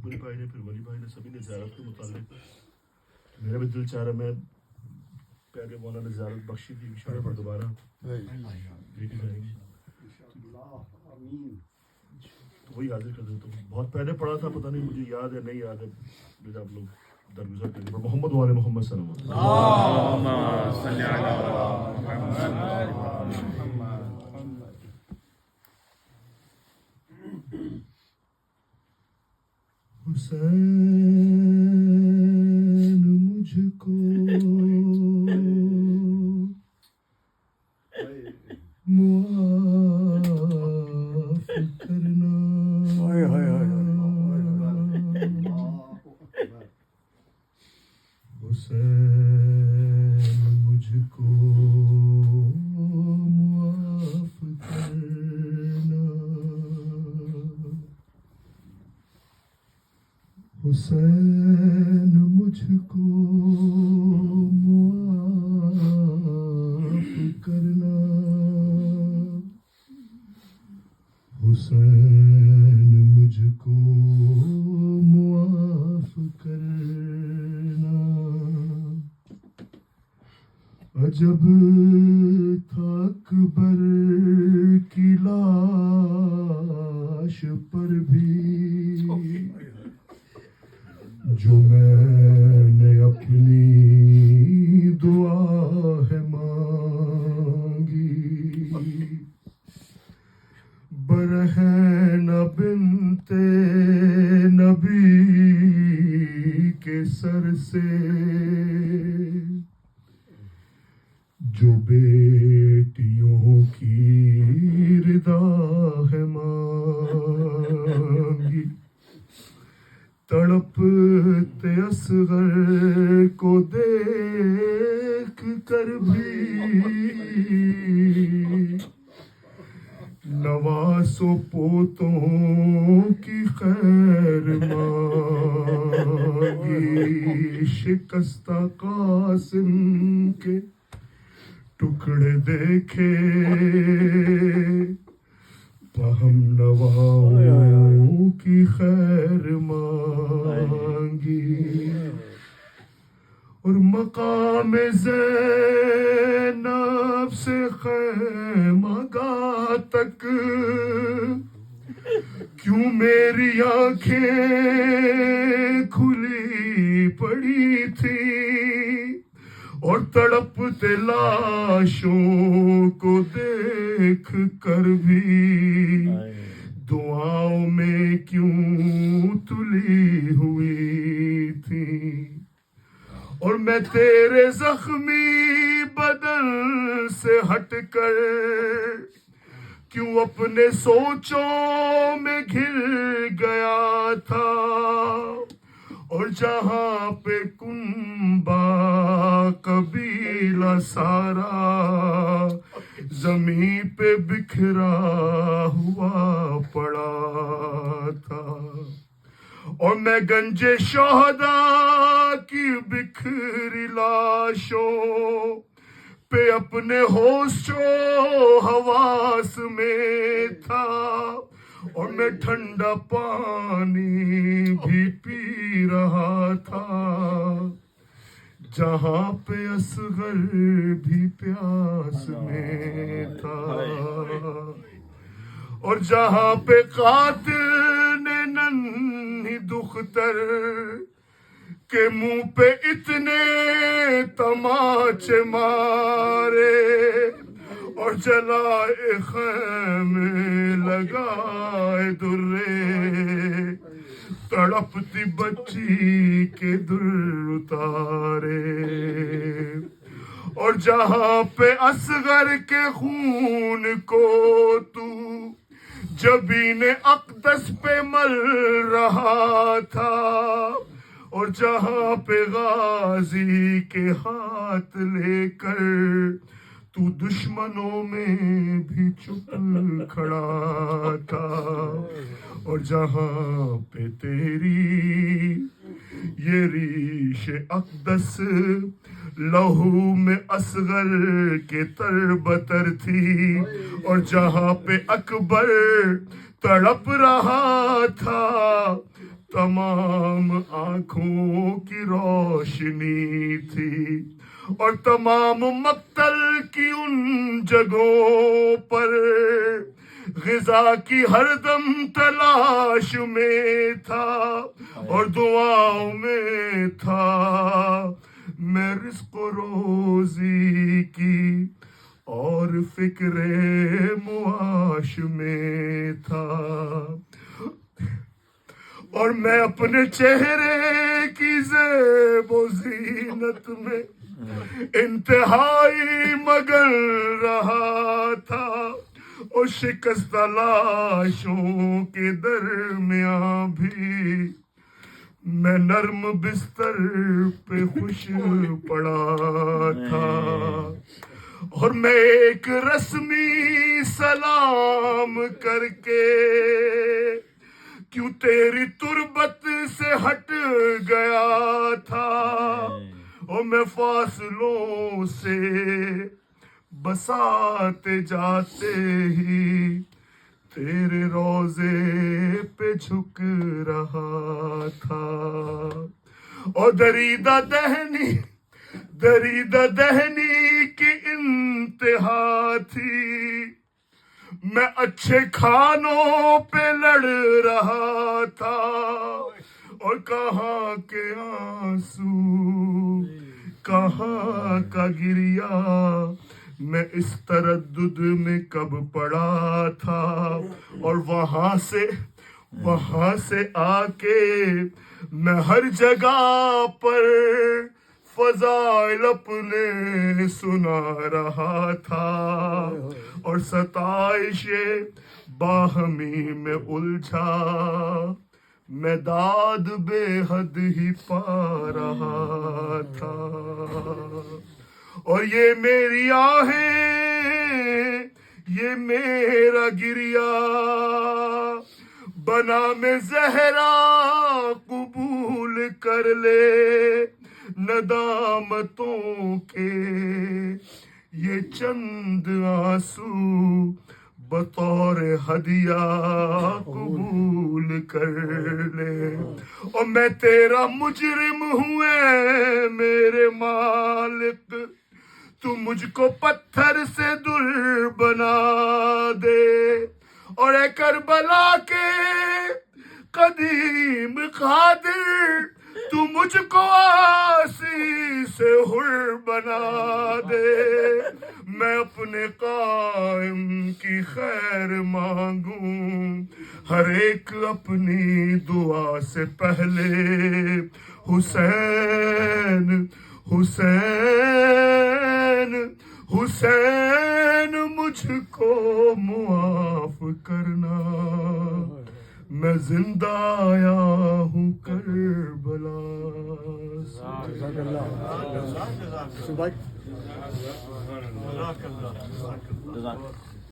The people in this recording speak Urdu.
اکبری بھائی نے، پھر ولی بھائی نے، سبھی نے زیارت کے متعلق میرا بھی دل چاہ رہا، میں پہلے مولانا نے زیارت بخشی تھی، انشاءاللہ دوبارہ لے کے جائیں گے، تو وہی حاضر کر دیتا ہوں. بہت پہلے پڑھا تھا، پتہ نہیں مجھے یاد ہے نہیں یاد ہے، میرا آپ لوگ درگزر کریں. محمد والے محمد صلی اللہ علیہ اللهم صل على حسین مجھ کو معاف کرنا، حسین مجھ کو معاف کرنا، حسین مجھ کو معاف کرنا، حسین مجھ کو معاف کرنا. عجب تھا اکبر کی لاش پر بھی جو میں نے اپنی دعا ہے مانگی. برہنہ بنت نبی کے سر سے جو بیٹیوں کی رضا ہے مانگی. تڑپتے اصغر کو دیکھ کر بھی نواسو پوتوں کی خیر مانگی. شکستہ قاسم کے ٹکڑے دیکھے ہم نواؤں کی خیر مانگی. اور مقام زینب سے خیمہ گاہ تک کیوں میری آنکھیں کھلی پڑی تھی، اور تڑپتے لاشوں کو دیکھ کر بھی دعاؤں میں کیوں تلی ہوئی تھی. اور میں تیرے زخمی بدن سے ہٹ کر کیوں اپنے سوچوں میں گھر گیا تھا، اور جہاں پہ کنبا قبیلہ سارا زمین پہ بکھرا ہوا پڑا تھا، اور میں گنج شہداء کی بکھری لاشوں پہ اپنے ہوش و حواس میں تھا، اور میں ٹھنڈا پانی بھی پی رہا تھا جہاں پہ اصغر بھی پیاس میں تھا. اور جہاں پہ قاتل نے ننھی دختر کے منہ پہ اتنے تماچے مارے، اور جلائے خیمے لگائے درے، تڑپتی بچی کے در اتارے. اور جہاں پہ اصغر کے خون کو تو جبین اقدس پہ مل رہا تھا، اور جہاں پہ غازی کے ہاتھ لے کر تو دشمنوں میں بھی چپ کھڑا تھا، اور جہاں پہ تیری یہ ریش اقدس لہو میں اصغر کے تر بتر تھی، اور جہاں پہ اکبر تڑپ رہا تھا تمام آنکھوں کی روشنی تھی اور تمام مقتل کی ان جگہوں پر غذا کی ہر دم تلاش میں تھا اور دعاؤں میں تھا میں رزق و روزی کی اور فکر معاش میں تھا اور میں اپنے چہرے کی زیب و زینت میں انتہائی مگن رہا تھا اور شکستہ لاشوں کے درمیان بھی میں نرم بستر پہ خوش پڑا تھا اور میں ایک رسمی سلام کر کے کیوں تیری تربت سے ہٹ گیا تھا اور میں فاصلوں سے بساتے جاتے ہی تیرے روضے پہ جھک رہا تھا اور دریدہ دہنی کی انتہا تھی میں اچھے کھانوں پہ لڑ رہا تھا اور کہاں کے آنسو کہاں کا گریا میں اس تردد میں کب پڑا تھا اور وہاں سے آ کے میں ہر جگہ پر فضائل اپنے سنا رہا تھا اور ستائش باہمی میں الجھا میں داد بے حد ہی پا رہا تھا اور یہ میری آہیں یہ میرا گریا بنا میں زہرا قبول کر لے ندامتوں کے یہ چند آنسو بطور ہدیہ قبول کر لے اور میں تیرا مجرم ہوں اے میرے مالک تو مجھ کو پتھر سے در بنا دے اور اے کربلا کے قدیم قادر تو مجھ کو آسی سے حر بنا دے میں اپنے قائم کی خیر مانگوں ہر ایک اپنی دعا سے پہلے حسین حسین حسین مجھ کو معاف کرنا میں زندہ آیا ہوں کربلا سے